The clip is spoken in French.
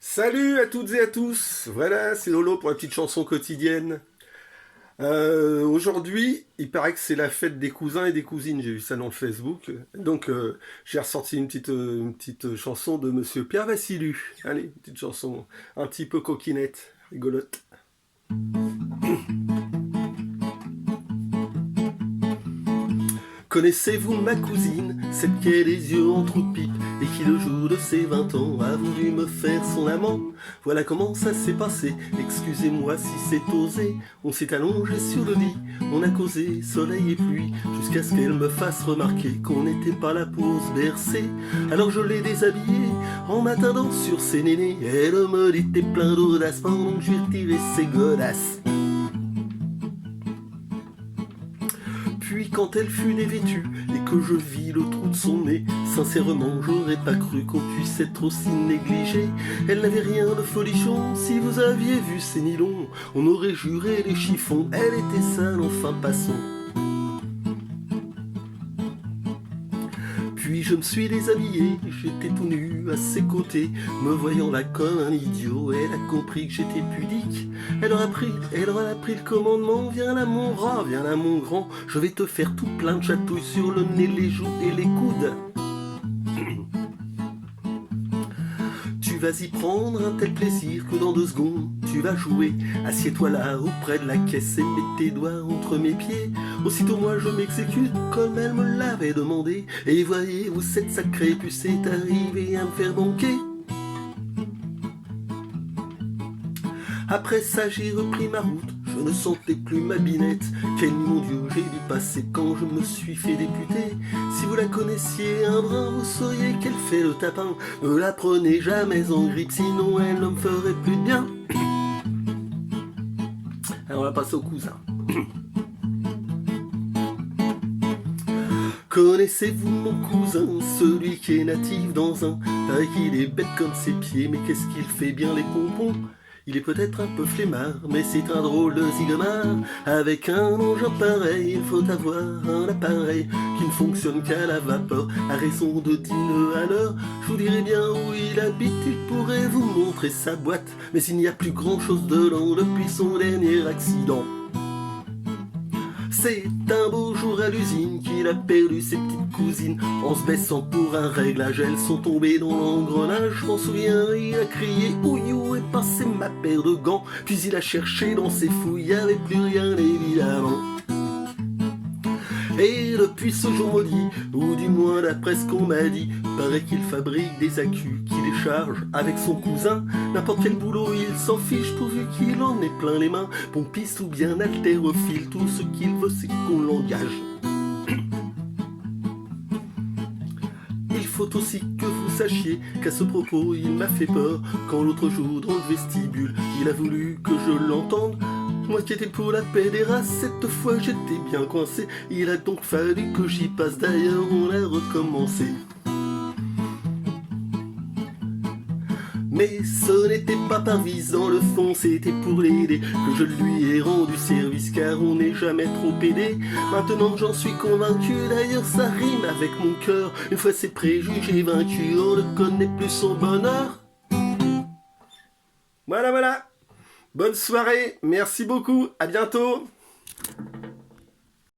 Salut à toutes et à tous, voilà c'est Lolo pour la petite chanson quotidienne. Aujourd'hui, il paraît que c'est la fête des cousins et des cousines, j'ai vu ça dans le Facebook. Donc j'ai ressorti une petite chanson de Monsieur Pierre Vassilu. Allez, une petite chanson un petit peu coquinette, rigolote. Connaissez-vous ma cousine, celle qui a les yeux en trou de pipe et qui le jour de ses 20 ans a voulu me faire son amant? Voilà comment ça s'est passé, excusez-moi si c'est osé. On s'est allongé sur le lit, on a causé soleil et pluie, jusqu'à ce qu'elle me fasse remarquer qu'on n'était pas là pour se bercer. Alors je l'ai déshabillée en m'attendant sur ses nénés. Elle me dit t'es plein d'audace, pendant que je lui retirais ses godasses. Puis quand elle fut dévêtue et que je vis le trou de son nez, sincèrement j'aurais pas cru qu'on puisse être aussi négligé. Elle n'avait rien de folichon, si vous aviez vu ses nylons, on aurait juré les chiffons, elle était sale, enfin passons. Puis je me suis déshabillé, j'étais tout nu à ses côtés. Me voyant là comme un idiot, elle a compris que j'étais pudique. Elle aura pris le commandement. Viens là mon rat, viens là mon grand, je vais te faire tout plein de chatouilles sur le nez, les joues et les coudes. Tu vas y prendre un tel plaisir que dans 2 secondes tu vas jouer. Assieds-toi là auprès de la caisse et mets tes doigts entre mes pieds. Aussitôt moi je m'exécute comme elle me l'avait demandé. Et voyez-vous cette sacrée puce est arrivée à me faire banquer. Après ça j'ai repris ma route, je ne sentais plus ma binette. Quel mon Dieu j'ai dû passer quand je me suis fait députer. Si vous la connaissiez un brin, vous sauriez qu'elle fait le tapin. Ne la prenez jamais en grippe, sinon elle ne me ferait plus de bien. Alors on va passer au cousin. Connaissez-vous mon cousin, celui qui est natif dans un? Paraît qu'il est bête comme ses pieds, mais qu'est-ce qu'il fait bien les pompons. Il est peut-être un peu flemmard, mais c'est un drôle de zigomard. Avec un engin pareil, il faut avoir un appareil qui ne fonctionne qu'à la vapeur, à raison de 10 nœuds à l'heure. Je vous dirai bien où il habite, il pourrait vous montrer sa boîte, mais il n'y a plus grand chose dedans depuis son dernier accident. C'est un beau jour à l'usine qu'il a perdu ses petites cousines. En se baissant pour un réglage, elles sont tombées dans l'engrenage. Je m'en souviens, il a crié « Ouille, où est passée ma paire de gants ?» Puis il a cherché dans ses fouilles, y avait plus rien évidemment. Et depuis ce jour maudit, ou du moins d'après ce qu'on m'a dit, paraît qu'il fabrique des accus qui les charge avec son cousin. N'importe quel boulot il s'en fiche pourvu qu'il en ait plein les mains. Pompiste ou bien haltérophile, tout ce qu'il veut c'est qu'on l'engage. Il faut aussi que vous sachiez qu'à ce propos il m'a fait peur. Quand l'autre jour dans le vestibule il a voulu que je l'entende. Moi qui étais pour la paix des races, cette fois j'étais bien coincé. Il a donc fallu que j'y passe, d'ailleurs on a recommencé. Mais ce n'était pas par vice, dans le fond c'était pour l'aider que je lui ai rendu service, car on n'est jamais trop aidé. Maintenant j'en suis convaincu, d'ailleurs ça rime avec mon cœur. Une fois ses préjugés vaincus, on ne connaît plus son bonheur. Voilà, voilà. Bonne soirée, merci beaucoup, à bientôt.